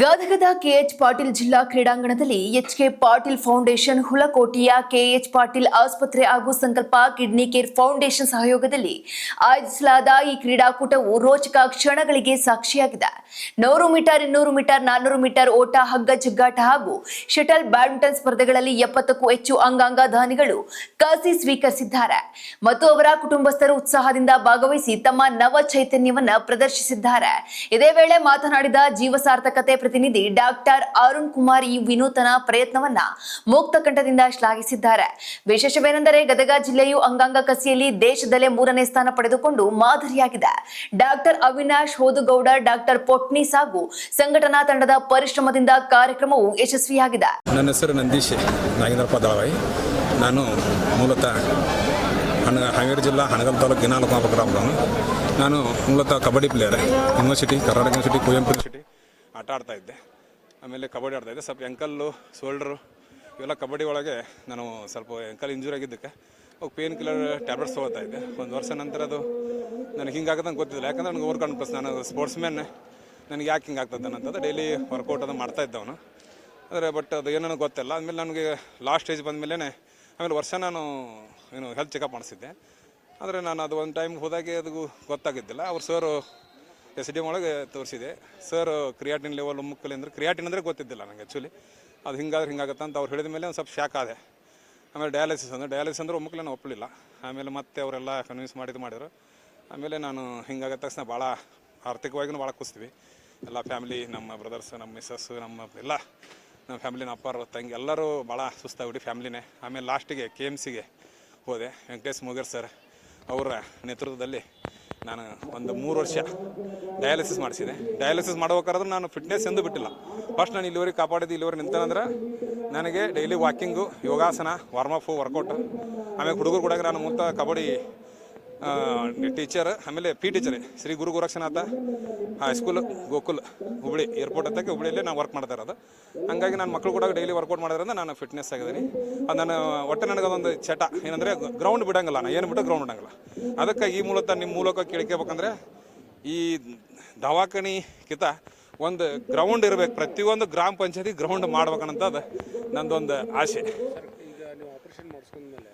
ಗದಗದ K H Patil ಜಿಲ್ಲಾ ಕ್ರೀಡಾಂಗಣದಲ್ಲಿ HK Patil foundation, ಹುಲಕೋಟೆಯ ಕೆಎಚ್ ಪಾಟೀಲ್ ಆಸ್ಪತ್ರೆ ಹಾಗೂ ಸಂಕಲ್ಪ ಕಿಡ್ನಿ ಕೇರ್ ಫೌಂಡೇಶನ್ ಸಹಯೋಗದಲ್ಲಿ ಆಯೋಜಿಸಲಾದ ಈ ಕ್ರೀಡಾಕೂಟವು ರೋಚಕ ಕ್ಷಣಗಳಿಗೆ ಸಾಕ್ಷಿಯಾಗಿದೆ. 100 ಮೀಟರ್, 200 ಮೀಟರ್, 400 ಮೀಟರ್ ಓಟ, ಹಗ್ಗ ಜಗ್ಗಾಟ ಹಾಗೂ ಶಟಲ್ ಬ್ಯಾಡ್ಮಿಂಟನ್ ಸ್ಪರ್ಧೆಗಳಲ್ಲಿ 70ಕ್ಕೂ ಹೆಚ್ಚು ಅಂಗಾಂಗ ದಾನಿಗಳು ಕಸಿ ಸ್ವೀಕರಿಸಿದ್ದಾರೆ ಮತ್ತು ಅವರ ಕುಟುಂಬಸ್ಥರು ಉತ್ಸಾಹದಿಂದ ಭಾಗವಹಿಸಿ ತಮ್ಮ ನವ ಚೈತನ್ಯವನ್ನು ಪ್ರದರ್ಶಿಸಿದ್ದಾರೆ. ಇದೇ ವೇಳೆ ಮಾತನಾಡಿದ ಜೀವಸಾರ್ಥಕತೆ ಪ್ರತಿನಿಧಿ ಡಾಕ್ಟರ್ ಅರುಣ್ ಕುಮಾರ್ ಈ ವಿನೂತನ ಪ್ರಯತ್ನವನ್ನ ಮುಕ್ತ ಕಂಠದಿಂದ ಶ್ಲಾಘಿಸಿದ್ದಾರೆ. ವಿಶೇಷವೇನೆಂದರೆ ಗದಗ ಜಿಲ್ಲೆಯು ಅಂಗಾಂಗ ಕಸಿಯಲ್ಲಿ ದೇಶದಲ್ಲೇ 3ನೇ ಸ್ಥಾನ ಪಡೆದುಕೊಂಡು ಮಾದರಿಯಾಗಿದೆ. ಡಾಕ್ಟರ್ ಅವಿನಾಶ್ ಹೋದುಗೌಡ, ಡಾಕ್ಟರ್ ಪೊಟ್ನೀಸ್ ಹಾಗೂ ಸಂಘಟನಾ ತಂಡದ ಪರಿಶ್ರಮದಿಂದ ಕಾರ್ಯಕ್ರಮವು ಯಶಸ್ವಿಯಾಗಿದೆ. ನನ್ನ ಹೆಸರು ನಂದೀಶ್ ನಾಗೇಂದ್ರಪ್ಪ ದಳವಾಯಿ. ನಾನು ಮೂಲತಃ ಹಾವೇರಿ ಜಿಲ್ಲಾ ಹನಗಲ್ ತಾಲೂಕು ಗಿನಾಲಕೋಪ ಗ್ರಾಮದವನು. ನಾನು ಮೂಲತಃ kabaddi player. University, Karnataka university, Kuvempu university ಆಟ ಆಡ್ತಾಯಿದ್ದೆ. ಆಮೇಲೆ ಕಬಡ್ಡಿ ಆಡ್ತಾಯಿದ್ದೆ. ಸ್ವಲ್ಪ ಎಂಕಲ್ಲು, ಶೋಲ್ಡ್ರು ಇವೆಲ್ಲ ಕಬಡ್ಡಿ ಒಳಗೆ ನಾನು ಸ್ವಲ್ಪ ಎಂಕಲ್ ಇಂಜೂರಿ ಆಗಿದ್ದಕ್ಕೆ ಅವು ಪೇನ್ ಕಿಲ್ಲರ್ ಟ್ಯಾಬ್ಲೆಟ್ಸ್ ತೊಗೊಳ್ತಾ ಇದ್ದೆ. ಒಂದು ವರ್ಷ ನಂತರ ಅದು ನನಗೆ ಹಿಂಗಾಗದಂಗೆ ಗೊತ್ತಿಲ್ಲ. ಯಾಕಂದ್ರೆ ನನಗೆ ಓವರ್ ಕಾನ್ಫಿಡೆನ್ಸ್, ನಾನು ಸ್ಪೋರ್ಟ್ಸ್ ಮ್ಯಾನ್, ನನಗೆ ಯಾಕೆ ಹಿಂಗೆ ಆಗ್ತದೆ ಅನ್ನೋದು ಡೈಲಿ ವರ್ಕೌಟ್ ಅದು ಮಾಡ್ತಾಯಿದ್ದವನು. ಆದರೆ ಬಟ್ ಅದು ಏನೋ ಗೊತ್ತಿಲ್ಲ. ಆಮೇಲೆ ನನಗೆ ಲಾಸ್ಟ್ ಸ್ಟೇಜ್ ಬಂದಮೇಲೆ ಆಮೇಲೆ ವರ್ಷ ನಾನು ಹೆಲ್ತ್ ಚೆಕಪ್ ಮಾಡಿಸಿದ್ದೆ. ಆದರೆ ನಾನು ಅದು ಒಂದು ಟೈಮ್ ಹೋದಾಗೆ ಅದು ಗೊತ್ತಾಗಿದ್ದಿಲ್ಲ. ಅವ್ರು ಸರ್ SDM ಒಳಗೆ ತೋರಿಸಿದೆ. ಸರ್ ಕ್ರಿಯಾಟಿನ್ ಲೆವೆಲ್ ಮುಕ್ಕಲಿ ಅಂದರೆ ಕ್ರಿಯಾಟಿನ್ ಅಂದರೆ ಗೊತ್ತಿದ್ದಿಲ್ಲ ನನಗೆ ಆ್ಯಕ್ಚುಲಿ. ಅದು ಹಿಂಗಾಗುತ್ತೆ ಅಂತ ಅವ್ರು ಹೇಳಿದ ಮೇಲೆ ಒಂದು ಸ್ವಲ್ಪ ಶಾಕ್ ಆದೆ. ಆಮೇಲೆ ಡಯಾಲಿಸಿಸ್ ಅಂದರೆ ಒಮ್ಮಕ್ಕಲೆ ನಾನು ಒಪ್ಪಲಿಲ್ಲ. ಆಮೇಲೆ ಮತ್ತೆ ಅವರೆಲ್ಲ ಕನ್ವಿನ್ಸ್ ಮಾಡಿದ್ರು. ಆಮೇಲೆ ನಾನು ಹಿಂಗಾಗದ ತಕ್ಷಣ ಭಾಳ ಆರ್ಥಿಕವಾಗಿಯೂ ಭಾಳ ಕುಸ್ತೀವಿ ಎಲ್ಲ ಫ್ಯಾಮಿಲಿ, ನಮ್ಮ ಬ್ರದರ್ಸ್, ನಮ್ಮ ಮಿಸ್ಸಸ್ಸು, ನಮ್ಮ ಫ್ಯಾಮಿಲಿ, ನಮ್ಮ ಅಪ್ಪಾರು, ತಂಗಿ ಎಲ್ಲರೂ ಭಾಳ ಸುಸ್ತಾಗ್ಬಿಟ್ಟು ಫ್ಯಾಮಿಲಿನೇ. ಆಮೇಲೆ ಲಾಸ್ಟಿಗೆ KMCಗೆ ಹೋದೆ. ವೆಂಕಟೇಶ್ ಮುಗರ್ ಸರ್ ಅವರ ನೇತೃತ್ವದಲ್ಲಿ ನಾನು ಒಂದು 3 ವರ್ಷ ಡಯಾಲಿಸಿಸ್ ಮಾಡಿಸಿದೆ. ಡಯಾಲಿಸಿಸ್ ಮಾಡ್ಬೇಕಾದ್ರೆ ನಾನು ಫಿಟ್ನೆಸ್ ಎಂದೂ ಬಿಟ್ಟಿಲ್ಲ. ಫಸ್ಟ್ ನಾನು ಇಲ್ಲಿವರೆಗೆ ಕಾಪಾಡಿದ್ದು, ಇಲ್ಲಿವರೆಗೆ ನಿಂತೇನೆಂದ್ರೆ ನನಗೆ ಡೈಲಿ ವಾಕಿಂಗು, ಯೋಗಾಸನ, ವಾರ್ಮಪ್ಪು, ವರ್ಕೌಟು. ಆಮೇಲೆ ಹುಡುಗರು ಕೂಡ ನಾನು ಮುಂತ ಕಬಡ್ಡಿ ಟೀಚರ್, ಆಮೇಲೆ ಟೀಚರ್ ಶ್ರೀ ಗುರು ಗೋರಕ್ಷನಾಥ ಹೈಸ್ಕೂಲ್ ಗೋಕುಲ್ ಹುಬ್ಬಳ್ಳಿ ಏರ್ಪೋರ್ಟ್ ಹತ್ತಕ್ಕೆ ಹುಬ್ಬಳ್ಳಿಯಲ್ಲೇ ನಾನು ವರ್ಕ್ ಮಾಡ್ತಾ ಇರೋದು. ಹಂಗಾಗಿ ನನ್ನ ಮಕ್ಕಳು ಕೂಡ ಡೈಲಿ ವರ್ಕೌಟ್ ಮಾಡೋದ್ರಿಂದ ನಾನು ಫಿಟ್ನೆಸ್ ಆಗಿದ್ದೀನಿ. ಅದು ನಾನು ಒಟ್ಟೆ ನನಗೆ ಅದೊಂದು ಚಟ ಏನಂದರೆ ಗ್ರೌಂಡ್ ಬಿಡೋಂಗಿಲ್ಲ, ನಾನು ಏನು ಬಿಟ್ಟು ಗ್ರೌಂಡ್ ಬಿಡೋಂಗಿಲ್ಲ. ಅದಕ್ಕೆ ಈ ನಿಮ್ಮ ಮೂಲಕ ಕೇಳ್ಕೋಬೇಕಂದ್ರೆ ಈ ದವಾಖಾನಿಗಿಂತ ಒಂದು ಗ್ರೌಂಡ್ ಇರಬೇಕು. ಪ್ರತಿಯೊಂದು ಗ್ರಾಮ ಪಂಚಾಯತಿ ಗ್ರೌಂಡ್ ಮಾಡ್ಬೇಕನ್ನೋದು ನಂದೊಂದು ಆಸೆ. ಈಗ ನೀವು ಆಪರೇಷನ್ ಮಾಡಿಸ್ಕೊಂಡ್ಮೇಲೆ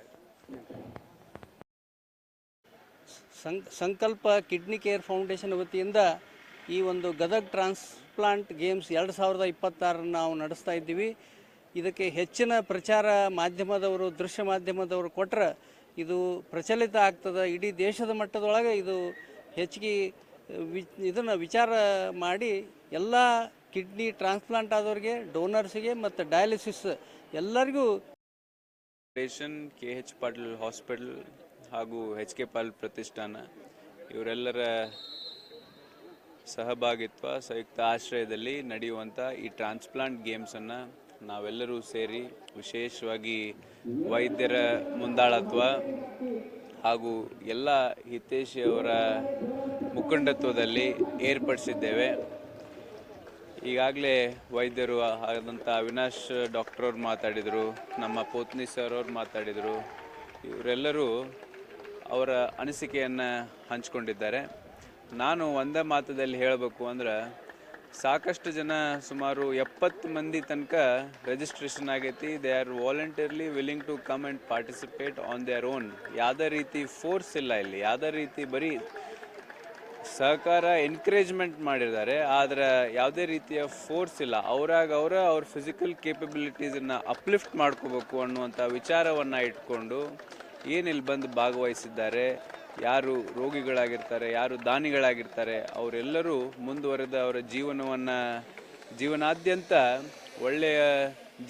ಸಂಕಲ್ಪ ಕಿಡ್ನಿ ಕೇರ್ ಫೌಂಡೇಶನ್ ವತಿಯಿಂದ ಈ ಒಂದು ಗದಗ ಟ್ರಾನ್ಸ್ಪ್ಲಾಂಟ್ ಗೇಮ್ಸ್ 2026 ನಾವು ನಡೆಸ್ತಾ ಇದ್ದೀವಿ. ಇದಕ್ಕೆ ಹೆಚ್ಚಿನ ಪ್ರಚಾರ ಮಾಧ್ಯಮದವರು, ದೃಶ್ಯ ಮಾಧ್ಯಮದವರು ಕೊಟ್ಟರೆ ಇದು ಪ್ರಚಲಿತ ಆಗ್ತದೆ. ಇಡೀ ದೇಶದ ಮಟ್ಟದೊಳಗೆ ಇದು ಹೆಚ್ಚಿಗೆ ಇದನ್ನು ವಿಚಾರ ಮಾಡಿ ಎಲ್ಲ ಕಿಡ್ನಿ ಟ್ರಾನ್ಸ್ಪ್ಲಾಂಟ್ ಆದವ್ರಿಗೆ, ಡೋನರ್ಸಿಗೆ ಮತ್ತು ಡಯಾಲಿಸಿಸ್ ಎಲ್ಲರಿಗೂ KH ಪಾಟೀಲ್ ಹಾಸ್ಪಿಟಲ್ ಹಾಗೂ HK ಪಾಟೀಲ್ ಪ್ರತಿಷ್ಠಾನ ಇವರೆಲ್ಲರ ಸಹಭಾಗಿತ್ವ, ಸಂಯುಕ್ತ ಆಶ್ರಯದಲ್ಲಿ ನಡೆಯುವಂಥ ಈ ಟ್ರಾನ್ಸ್ಪ್ಲಾಂಟ್ ಗೇಮ್ಸನ್ನು ನಾವೆಲ್ಲರೂ ಸೇರಿ ವಿಶೇಷವಾಗಿ ವೈದ್ಯರ ಮುಂದಾಳತ್ವ ಹಾಗೂ ಎಲ್ಲ ಹಿತೈಷಿಯವರ ಮುಖಂಡತ್ವದಲ್ಲಿ ಏರ್ಪಡಿಸಿದ್ದೇವೆ. ಈಗಾಗಲೇ ವೈದ್ಯರು ಆದಂಥ ಅವಿನಾಶ್ ಡಾಕ್ಟ್ರವ್ರು ಮಾತಾಡಿದರು, ನಮ್ಮ ಪೋತ್ನಿ ಸರ್ ಅವ್ರು ಮಾತಾಡಿದರು. ಇವರೆಲ್ಲರೂ ಅವರ ಅನಿಸಿಕೆಯನ್ನು ಹಂಚಿಕೊಂಡಿದ್ದಾರೆ. ನಾನು ಒಂದೇ ಮಾತದಲ್ಲಿ ಹೇಳಬೇಕು ಅಂದ್ರೆ, ಸಾಕಷ್ಟು ಜನ, ಸುಮಾರು 70 ಮಂದಿ ತನಕ ರಿಜಿಸ್ಟ್ರೇಷನ್ ಆಗೈತಿ. They are voluntarily willing to come and participate on their own. ಯಾವುದೇ ರೀತಿ ಫೋರ್ಸ್ ಇಲ್ಲ ಇಲ್ಲಿ, ಯಾವುದೇ ರೀತಿ ಬರೀ ಸಹಕಾರ, ಎನ್ಕರೇಜ್ಮೆಂಟ್ ಮಾಡಿದ್ದಾರೆ. ಆದರೆ ಯಾವುದೇ ರೀತಿಯ ಫೋರ್ಸ್ ಇಲ್ಲ. ಅವ್ರ ಫಿಸಿಕಲ್ ಕೇಪಬಿಲಿಟೀಸನ್ನು ಅಪ್ಲಿಫ್ಟ್ ಮಾಡ್ಕೋಬೇಕು ಅನ್ನುವಂಥ ವಿಚಾರವನ್ನು ಇಟ್ಕೊಂಡು ಏನಿಲ್ಲಿ ಬಂದು ಭಾಗವಹಿಸಿದ್ದಾರೆ, ಯಾರು ರೋಗಿಗಳಾಗಿರ್ತಾರೆ, ಯಾರು ದಾನಿಗಳಾಗಿರ್ತಾರೆ, ಅವರೆಲ್ಲರೂ ಮುಂದುವರೆದ ಅವರ ಜೀವನಾದ್ಯಂತ ಒಳ್ಳೆಯ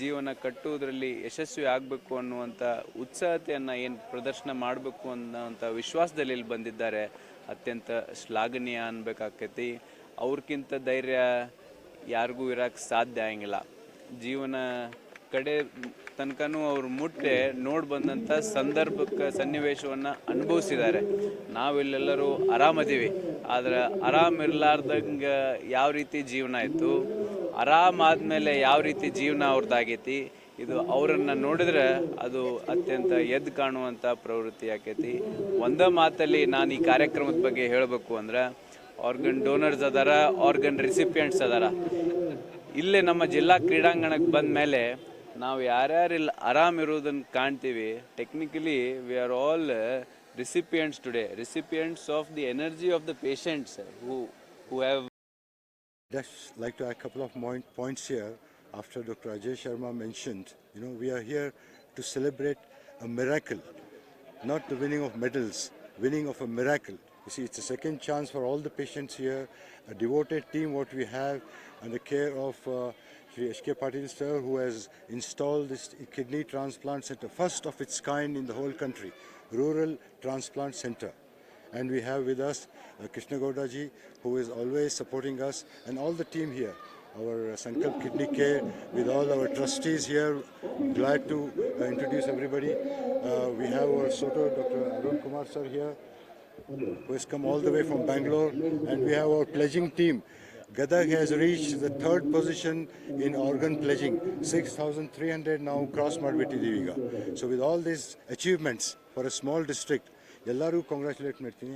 ಜೀವನ ಕಟ್ಟುವುದರಲ್ಲಿ ಯಶಸ್ವಿ ಆಗಬೇಕು ಅನ್ನುವಂಥ ಉತ್ಸಾಹತೆಯನ್ನು ಏನು ಪ್ರದರ್ಶನ ಮಾಡಬೇಕು ಅನ್ನೋವಂಥ ವಿಶ್ವಾಸದಲ್ಲಿ ಇಲ್ಲಿ ಬಂದಿದ್ದಾರೆ. ಅತ್ಯಂತ ಶ್ಲಾಘನೀಯ ಅನ್ಬೇಕಾಕೈತಿ. ಅವ್ರಕ್ಕಿಂತ ಧೈರ್ಯ ಯಾರಿಗೂ ಇರೋಕ್ಕೆ ಸಾಧ್ಯ ಆಗಂಗಿಲ್ಲ. ಜೀವನ ಕಡೆ ತನಕನೂ ಅವ್ರು ನೋಡಿ ಬಂದಂಥ ಸನ್ನಿವೇಶವನ್ನು ಅನುಭವಿಸಿದ್ದಾರೆ. ನಾವಿಲ್ಲೆಲ್ಲರೂ ಆರಾಮದೀವಿ, ಆದರೆ ಆರಾಮಿರ್ಲಾರ್ದಂಗೆ ಯಾವ ರೀತಿ ಜೀವನ ಇತ್ತು, ಆರಾಮಾದ್ಮೇಲೆ ಯಾವ ರೀತಿ ಜೀವನ ಅವ್ರದ್ದಾಗೈತಿ, ಇದು ಅವರನ್ನು ನೋಡಿದ್ರೆ ಅದು ಅತ್ಯಂತ ಎದ್ದು ಕಾಣುವಂಥ ಪ್ರವೃತ್ತಿ ಆಕೈತಿ. ಒಂದೇ ಮಾತಲ್ಲಿ ನಾನು ಈ ಕಾರ್ಯಕ್ರಮದ ಬಗ್ಗೆ ಹೇಳಬೇಕು ಅಂದ್ರೆ, ಆರ್ಗನ್ ಡೋನರ್ಸ್ ಅದಾರ, ಆರ್ಗನ್ ರಿಸಿಪಿಯೆಂಟ್ಸ್ ಅದಾರ. ಇಲ್ಲೇ ನಮ್ಮ ಜಿಲ್ಲಾ ಕ್ರೀಡಾಂಗಣಕ್ಕೆ ಬಂದ ಮೇಲೆ ನಾವು ಯಾರ್ಯಾರಿಲ್ಲ ಆರಾಮಿರೋದನ್ನು ಕಾಣ್ತೀವಿ. Technically we are all recipients today, recipients of the energy of the patients who have. Just like to add a couple of points here. After Dr. Ajay Sharma mentioned, we are here to celebrate a miracle, not the winning of medals, winning of a miracle. You see, it's a second chance for all the patients here, a devoted team what we have, and the care of Shri H.K. Patil sir, who has installed this kidney transplant center, first of its kind in the whole country, rural transplant center. And we have with us Krishna Gowda ji, who is always supporting us, and all the team here. Our Sankalp Kidney Care, with all our trustees here, glad to introduce everybody. We have our Soto, Dr. Arun Kumar sir here, who has come all the way from Bangalore, and we have our pledging team. Gadag has reached the third position in organ pledging, 6,300 now cross Madbeti Deviga. So with all these achievements for a small district, ಎಲ್ಲರೂ congratulate ಮಾಡ್ತೀನಿ.